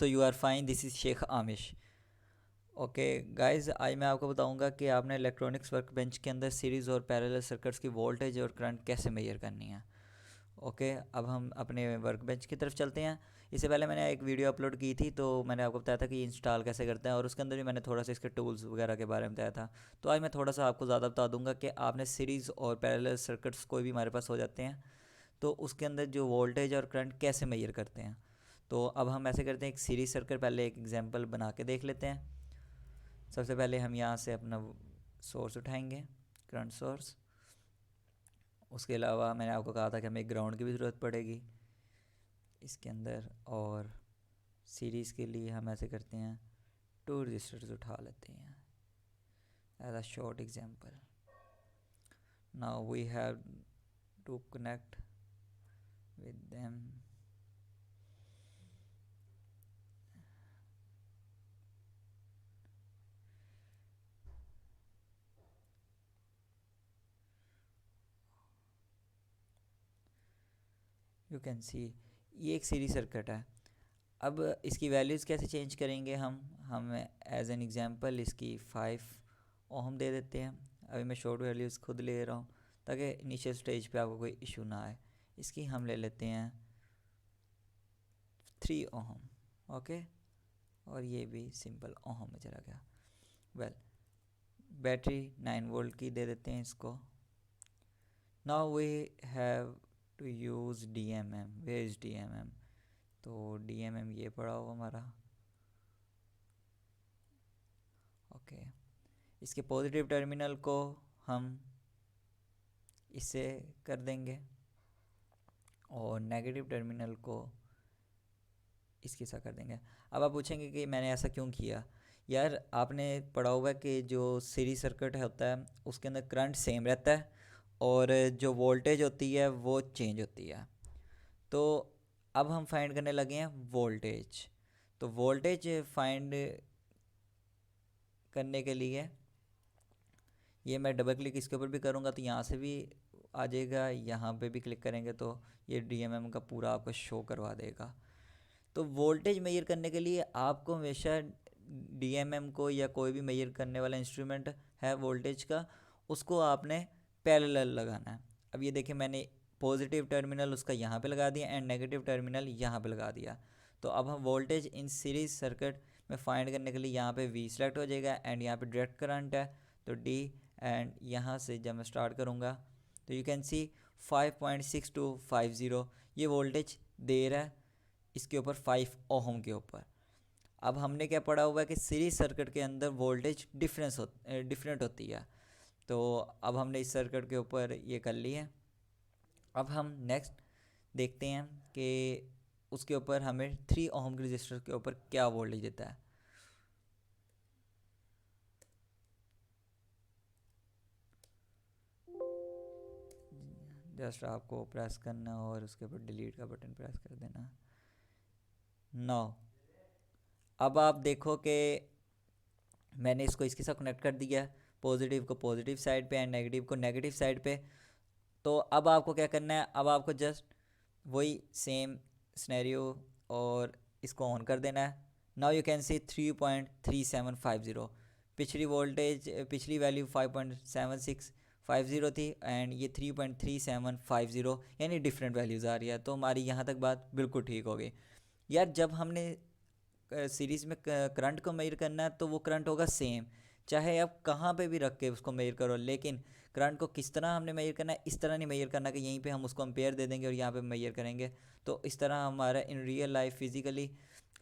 So you are fine, this is Sheikh Amish. Okay guys, आज मैं आपको बताऊंगा कि आपने इलेक्ट्रॉनिक्स वर्क बेंच के अंदर सीरीज़ और पैरेलल सर्किट्स की वोल्टेज और करंट कैसे मेजर करनी है। ओके, अब हम अपने वर्क बेंच की तरफ चलते हैं। इससे पहले मैंने एक वीडियो अपलोड की थी, तो मैंने आपको बताया था कि इंस्टॉल कैसे करते हैं, और उसके अंदर भी मैंने थोड़ा सा इसके टूल्स वगैरह के बारे में बताया था। तो आज मैं थोड़ा सा आपको ज़्यादा बता दूंगा कि आपने सीरीज़ और पैरेलल सर्किट्स कोई भी हमारे पास हो जाते हैं, तो उसके अंदर जो वोल्टेज और करंट कैसे मेजर करते हैं। तो अब हम ऐसे करते हैं, एक सीरीज सर्किट पहले एक एग्जांपल बना के देख लेते हैं। सबसे पहले हम यहाँ से अपना सोर्स उठाएंगे, करंट सोर्स। उसके अलावा मैंने आपको कहा था कि हमें ग्राउंड की भी ज़रूरत पड़ेगी इसके अंदर, और सीरीज़ के लिए हम ऐसे करते हैं, टू रजिस्टर्स उठा लेते हैं as a short example. Now we have to connect with them. You can see, ये एक सीरीज सर्किट है। अब इसकी वैल्यूज़ कैसे चेंज करेंगे हम एज एन एग्जांपल इसकी 5 ओम दे देते हैं। अभी मैं शॉर्ट वैल्यूज़ खुद ले रहा हूँ ताकि इनिशियल स्टेज पे आपको कोई इशू ना आए। इसकी हम ले लेते हैं 3 ओम। ओके, और ये भी सिंपल ओम में चला गया। वेल, बैटरी 9 वोल्ट की दे देते हैं इसको। Now we have to use D M M. Where is D M M? तो डी एम एम ये पड़ा हुआ हमारा। ओके, इसके पॉजिटिव टर्मिनल को हम इससे कर देंगे और नेगेटिव टर्मिनल को इसके साथ कर देंगे। अब आप पूछेंगे कि मैंने ऐसा क्यों किया। यार, आपने पढ़ा हुआ है कि जो सीरीज सर्किट होता है उसके अंदर करंट सेम रहता है और जो वोल्टेज होती है वो चेंज होती है। तो अब हम फाइंड करने लगे हैं वोल्टेज। तो वोल्टेज फाइंड करने के लिए ये मैं डबल क्लिक इसके ऊपर भी करूँगा तो यहाँ से भी आ जाएगा, यहाँ पे भी क्लिक करेंगे तो ये डीएमएम का पूरा आपको शो करवा देगा। तो वोल्टेज मेजर करने के लिए आपको हमेशा डीएमएम को या कोई भी मेजर करने वाला इंस्ट्रूमेंट है वोल्टेज का, उसको आपने पैरेलल लगाना है। अब ये देखिए, मैंने पॉजिटिव टर्मिनल उसका यहाँ पे लगा दिया एंड नेगेटिव टर्मिनल यहाँ पे लगा दिया। तो अब हम वोल्टेज इन सीरीज सर्किट में फाइंड करने के लिए यहाँ पे वी सेलेक्ट हो जाएगा एंड यहाँ पे डायरेक्ट करंट है तो डी, एंड यहाँ से जब मैं स्टार्ट करूँगा तो यू कैन सी 5.6250 ये वोल्टेज दे रहा है इसके ऊपर 5 ओहम के ऊपर। अब हमने क्या पढ़ा हुआ है कि सीरीज सर्किट के अंदर वोल्टेज डिफरेंट होती है। तो अब हमने इस सर्किट के ऊपर ये कर ली है। अब हम नेक्स्ट देखते हैं कि उसके ऊपर हमें 3 ओहम के रजिस्टर के ऊपर क्या वोल्टेज देता है। जस्ट आपको प्रेस करना और उसके ऊपर डिलीट का बटन प्रेस कर देना। नो, अब आप देखो कि मैंने इसको इसके साथ कनेक्ट कर दिया, पॉजिटिव को पॉजिटिव साइड पे एंड नेगेटिव को नेगेटिव साइड पे। तो अब आपको क्या करना है, अब आपको जस्ट वही सेम स्नैरियो और इसको ऑन कर देना है। नाउ यू कैन सी 3.3750। पिछली वैल्यू 5.7650 थी एंड ये 3.3750, यानी डिफरेंट वैल्यूज़ आ रही है। तो हमारी यहाँ तक बात बिल्कुल ठीक हो गई। यार, जब हमने सीरीज़ में करंट को मेजर करना है तो वो करंट होगा सेम, चाहे आप कहाँ पे भी रख के उसको मेजर करो। लेकिन करंट को किस तरह हमने मेजर करना है, इस तरह नहीं मेजर करना कि यहीं पे हम उसको अम्पेयर दे देंगे और यहाँ पे मेजर करेंगे। तो इस तरह हमारा इन रियल लाइफ फिज़िकली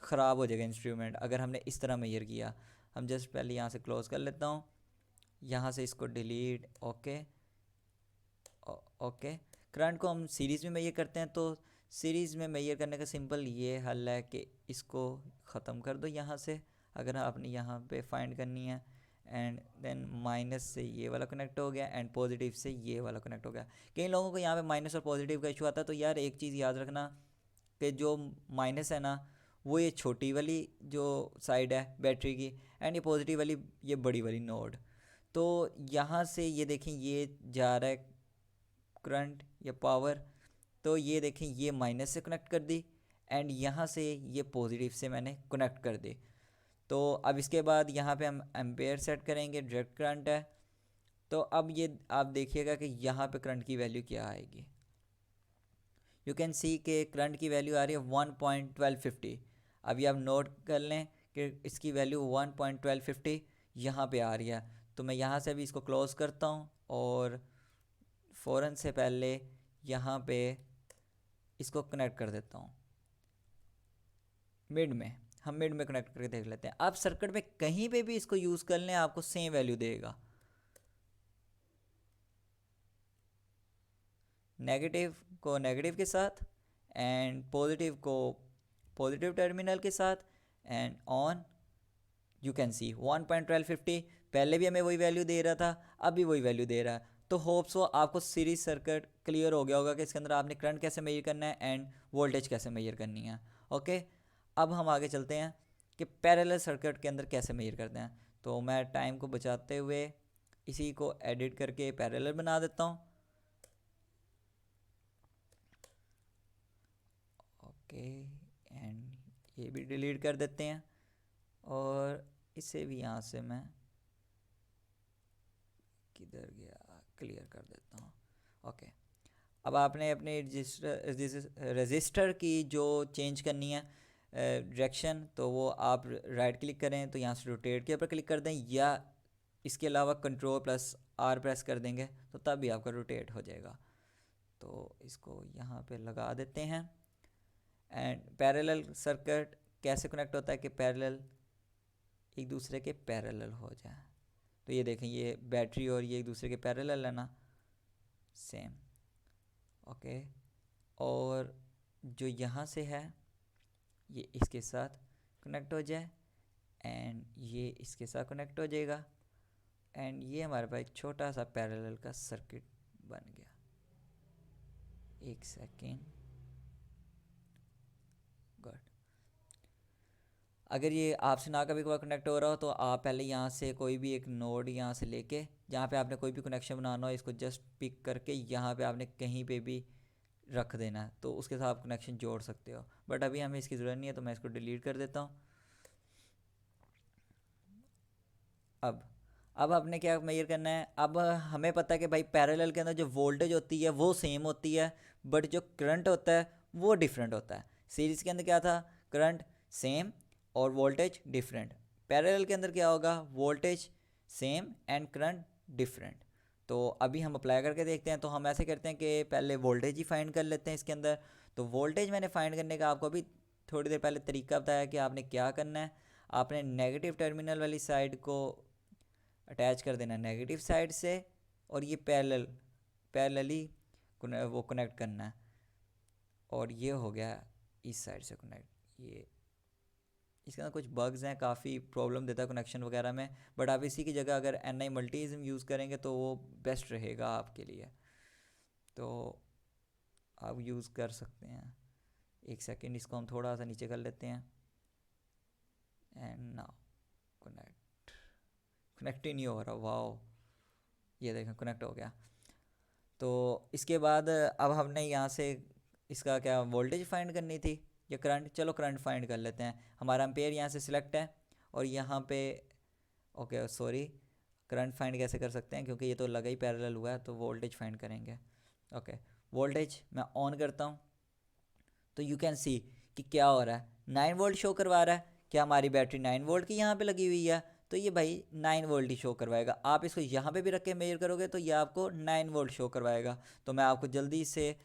ख़राब हो जाएगा इंस्ट्रूमेंट अगर हमने इस तरह मेजर किया। हम जस्ट पहले यहाँ से क्लोज़ कर लेता हूँ, यहाँ से इसको डिलीट। ओके ओके, करंट को हम सीरीज़ में मेजर करते हैं तो सीरीज़ में मेजर करने का सिंपल ये हल है कि इसको ख़त्म कर दो यहाँ से, अगर आपने यहाँ पे फाइंड करनी है, एंड देन माइनस से ये वाला कनेक्ट हो गया एंड पॉजिटिव से ये वाला कनेक्ट हो गया। कई लोगों को यहाँ पे माइनस और पॉजिटिव का इशू आता है, तो यार एक चीज़ याद रखना कि जो माइनस है ना वो ये छोटी वाली जो साइड है बैटरी की, एंड ये पॉजिटिव वाली ये बड़ी वाली नोड। तो यहाँ से ये देखें ये जा रहा है करंट या पावर, तो ये देखें ये माइनस से कनेक्ट कर दी एंड यहाँ से ये पॉजिटिव से मैंने कनेक्ट कर दी। तो अब इसके बाद यहाँ पे हम एम्पेयर सेट करेंगे, डायरेक्ट करंट है। तो अब ये आप देखिएगा कि यहाँ पे करंट की वैल्यू क्या आएगी। यू कैन सी के करंट की वैल्यू आ रही है 1.1250। अभी आप नोट कर लें कि इसकी वैल्यू 1.1250 यहाँ पे आ रही है। तो मैं यहाँ से अभी इसको क्लोज़ करता हूँ और फ़ौरन से पहले यहाँ पे इसको कनेक्ट कर देता हूँ मिड में। हम मिड में कनेक्ट करके देख लेते हैं। आप सर्किट में कहीं पे भी इसको यूज़ कर लें, आपको सेम वैल्यू देगा। नेगेटिव को नेगेटिव के साथ एंड पॉजिटिव को पॉजिटिव टर्मिनल के साथ एंड ऑन यू कैन सी 1.1250। पहले भी हमें वही वैल्यू दे रहा था, अब भी वही वैल्यू दे रहा है। तो होप्स वो आपको सीरीज सर्किट क्लियर हो गया होगा कि इसके अंदर आपने करंट कैसे मेजर करना है एंड वोल्टेज कैसे मेजर करनी है। ओके, अब हम आगे चलते हैं कि पैरेलल सर्किट के अंदर कैसे मेजर करते हैं। तो मैं टाइम को बचाते हुए इसी को एडिट करके पैरेलल बना देता हूँ। ओके, एंड ये भी डिलीट कर देते हैं और इसे भी यहाँ से मैं किधर गया क्लियर कर देता हूँ। ओके, अब आपने अपने रजिस्टर की जो चेंज करनी है डायरेक्शन, तो वो आप राइट क्लिक करें तो यहाँ से रोटेट के ऊपर क्लिक कर दें, या इसके अलावा कंट्रोल प्लस आर प्रेस कर देंगे तो तब भी आपका रोटेट हो जाएगा। तो इसको यहाँ पे लगा देते हैं। एंड पैरेलल सर्किट कैसे कनेक्ट होता है कि पैरेलल एक दूसरे के पैरेलल हो जाए। तो ये देखें, ये बैटरी और ये एक दूसरे के पैरेलल है ना, सेम। ओके, और जो यहाँ से है ये इसके साथ कनेक्ट हो जाए एंड ये इसके साथ कनेक्ट हो जाएगा एंड ये हमारे पास छोटा सा पैरेलल का सर्किट बन गया। एक सेकेंड, गुड। अगर ये आपसे ना कभी कभार कनेक्ट हो रहा हो तो आप पहले यहाँ से कोई भी एक नोड यहाँ से लेके जहाँ पे आपने कोई भी कनेक्शन बनाना हो, इसको जस्ट पिक करके यहाँ पे आपने कहीं पे भी रख देना है, तो उसके साथ आप कनेक्शन जोड़ सकते हो। बट अभी हमें इसकी ज़रूरत नहीं है तो मैं इसको डिलीट कर देता हूँ। अब आपने क्या मेजर करना है। अब हमें पता है कि भाई पैरेलल के अंदर जो वोल्टेज होती है वो सेम होती है, बट जो करंट होता है वो डिफरेंट होता है। सीरीज़ के अंदर क्या था, करंट सेम और वोल्टेज डिफरेंट। पैरेलल के अंदर क्या होगा, voltage same and current different. तो अभी हम अप्लाई करके देखते हैं। तो हम ऐसे करते हैं कि पहले वोल्टेज ही फाइंड कर लेते हैं इसके अंदर। तो वोल्टेज मैंने फाइंड करने का आपको अभी थोड़ी देर पहले तरीका बताया कि आपने क्या करना है। आपने नेगेटिव टर्मिनल वाली साइड को अटैच कर देना नेगेटिव साइड से और ये पैरेलली वो कनेक्ट करना है। और ये हो गया इस साइड से कनेक्ट। ये इसके अंदर कुछ बग्स हैं, काफ़ी प्रॉब्लम देता है कनेक्शन वगैरह में, बट आप इसी की जगह अगर NI मल्टीज़म यूज़ करेंगे तो वो बेस्ट रहेगा आपके लिए। तो आप यूज़ कर सकते हैं। एक सेकेंड, इसको हम थोड़ा सा नीचे कर लेते हैं एंड नाउ कनेक्ट ही नहीं हो रहा। वाओ, ये देखें कनेक्ट हो गया। तो इसके बाद अब हमने यहाँ से इसका क्या वोल्टेज फाइंड करनी थी या करंट। चलो करंट फाइंड कर लेते हैं। हमारा एम्पेयर यहाँ से सिलेक्ट है और यहाँ पे ओके सॉरी, करंट फाइंड कैसे कर सकते हैं क्योंकि ये तो लगा ही पैरेलल हुआ है, तो वोल्टेज फाइंड करेंगे। ओके, वोल्टेज मैं ऑन करता हूँ तो यू कैन सी कि क्या हो रहा है, 9 वोल्ट शो करवा रहा है। क्या हमारी बैटरी 9 वोल्ट की यहाँ पे लगी हुई है, तो ये भाई 9 वोल्ट ही शो करवाएगा। आप इसको यहाँ पे भी रख के मेजर करोगे तो ये आपको 9 वोल्ट शो करवाएगा। तो मैं आपको जल्दी से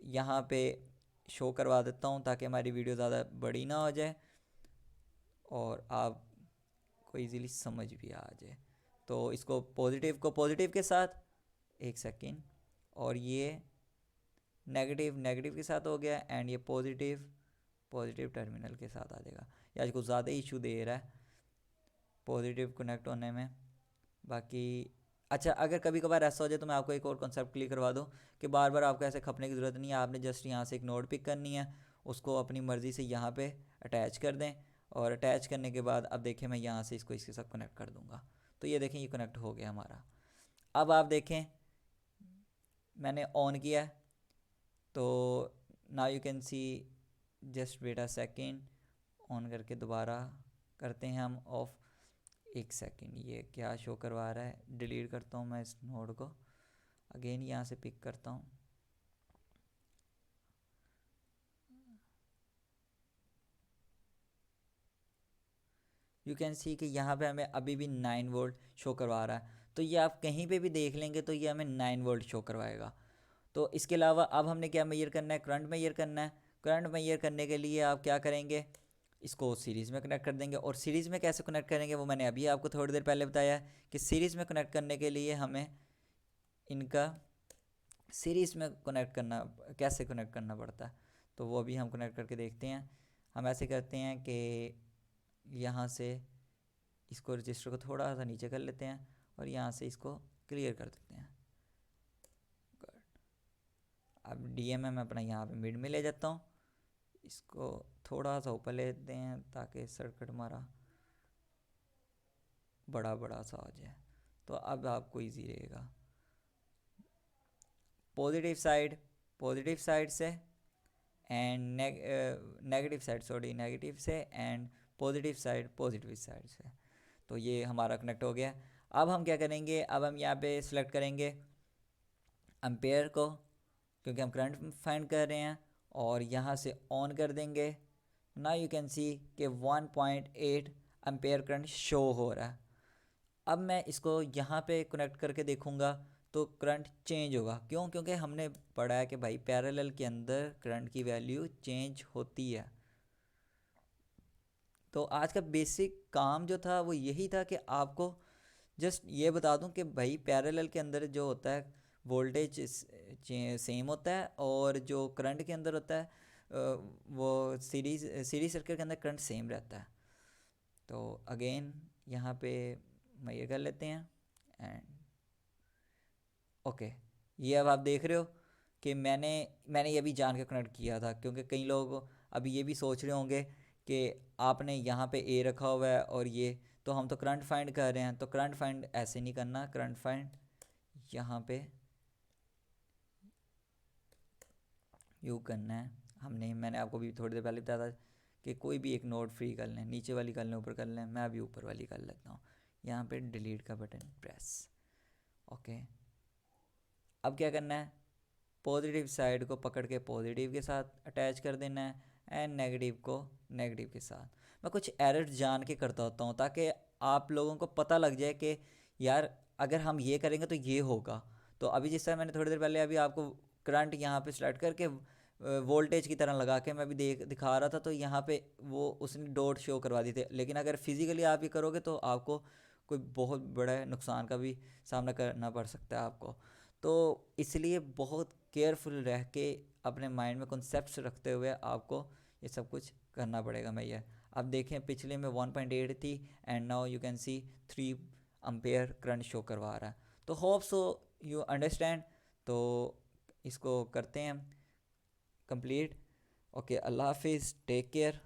यहाँ पे शो करवा देता हूँ ताकि हमारी वीडियो ज़्यादा बड़ी ना हो जाए और आप को इजीली समझ भी आ जाए। तो इसको पॉजिटिव को पॉजिटिव के साथ, एक सेकेंड, और ये नेगेटिव नेगेटिव के साथ हो गया एंड ये पॉजिटिव पॉजिटिव टर्मिनल के साथ आ जाएगा। ये आज कुछ ज़्यादा इशू दे रहा है पॉजिटिव कनेक्ट होने में। बाकी अच्छा, अगर कभी कभार ऐसा हो जाए तो मैं आपको एक और कॉन्सेप्ट क्लियर करवा दूँ कि बार बार आपको ऐसे खपने की ज़रूरत नहीं है। आपने जस्ट यहाँ से एक नोड पिक करनी है, उसको अपनी मर्ज़ी से यहाँ पे अटैच कर दें और अटैच करने के बाद अब देखें मैं यहाँ से इसको इसके साथ कनेक्ट कर दूँगा। तो ये देखें ये कनेक्ट हो गया हमारा। अब आप देखें मैंने ऑन किया है तो now you can see just wait a second, on करके दोबारा करते हैं हम ऑफ। एक सेकेंड, ये क्या शो करवा रहा है, डिलीट करता हूँ मैं इस नोड को, अगेन यहाँ से पिक करता हूँ। यू कैन सी कि यहाँ पे हमें अभी भी 9 वोल्ट शो करवा रहा है। तो ये आप कहीं पे भी देख लेंगे तो ये हमें 9 वोल्ट शो करवाएगा। तो इसके अलावा अब हमने क्या मेजर करना है, करंट मेजर करना है। करंट मेजर करने के लिए आप क्या करेंगे, इसको सीरीज़ में कनेक्ट कर देंगे। और सीरीज़ में कैसे कनेक्ट करेंगे वो मैंने अभी आपको थोड़ी देर पहले बताया कि सीरीज़ में कनेक्ट करने के लिए हमें इनका सीरीज़ में कनेक्ट करना, कैसे कनेक्ट करना पड़ता है, तो वो अभी हम कनेक्ट करके देखते हैं। हम ऐसे करते हैं कि यहाँ से इसको रजिस्टर को थोड़ा सा नीचे कर लेते हैं और यहाँ से इसको क्लियर कर देते हैं। अब DMM मैं अपना यहाँ पे मिड में ले जाता हूँ, इसको थोड़ा सा ऊपर ले लेते हैं ताकि सर्किट हमारा बड़ा बड़ा सा आ जाए, तो अब आपको इजी रहेगा। पॉजिटिव साइड से and negative side, sorry negative से एंड पॉजिटिव साइड से, तो ये हमारा कनेक्ट हो गया। अब हम क्या करेंगे, अब हम यहाँ पे सिलेक्ट करेंगे एम्पेयर को, क्योंकि हम करंट फाइंड कर रहे हैं, और यहाँ से ऑन कर देंगे। ना यू कैन सी कि 1.8 एम्पेयर करंट शो हो रहा है। अब मैं इसको यहाँ पे कनेक्ट करके देखूँगा तो करंट चेंज होगा। क्यों? क्योंकि हमने पढ़ा है कि भाई पैरेलल के अंदर करंट की वैल्यू चेंज होती है। तो आज का बेसिक काम जो था वो यही था कि आपको जस्ट ये बता दूं कि भाई पैरेलल के अंदर जो होता है वोल्टेज सेम होता है, और जो करंट के अंदर होता है वो सीरीज सर्किट के अंदर करंट सेम रहता है। तो अगेन यहाँ पे मैं ये कर लेते हैं एंड ओके। ये अब आप देख रहे हो कि मैंने ये भी जान के कनेक्ट किया था, क्योंकि कई लोग अभी ये भी सोच रहे होंगे कि आपने यहाँ पे ए रखा हुआ है और ये, तो हम तो करंट फाइंड कर रहे हैं। तो करंट फाइंड ऐसे नहीं करना, करंट फाइंड यहाँ पे यू करना है। मैंने आपको भी थोड़ी देर पहले बताया था कि कोई भी एक नोड फ्री कर लें, नीचे वाली कर लें, ऊपर कर लें, मैं अभी ऊपर वाली कर लेता हूँ। यहाँ पे डिलीट का बटन प्रेस, ओके। अब क्या करना है, पॉजिटिव साइड को पकड़ के पॉजिटिव के साथ अटैच कर देना है, एंड नेगेटिव को नेगेटिव के साथ। मैं कुछ एरर जान के करता होता हूँ ताकि आप लोगों को पता लग जाए कि यार अगर हम ये करेंगे तो ये होगा। तो अभी जिस तरह मैंने थोड़ी देर पहले अभी आपको करंट यहाँ पे सेलेक्ट करके वोल्टेज की तरह लगा के मैं भी दिखा रहा था, तो यहाँ पे वो उसने डॉट शो करवा दी थे। लेकिन अगर फिज़िकली आप ये करोगे तो आपको कोई बहुत बड़ा नुकसान का भी सामना करना पड़ सकता है आपको। तो इसलिए बहुत केयरफुल रह के अपने माइंड में कॉन्सेप्ट्स रखते हुए आपको ये सब कुछ करना पड़ेगा। मैं ये अब देखें, पिछले में 1.8 थी and now you can C 3 ampere current show करवा रहा है। तो होप सो यू अंडरस्टैंड। तो इसको करते हैं कंप्लीट। ओके, अल्लाह हाफिज़, टेक केयर।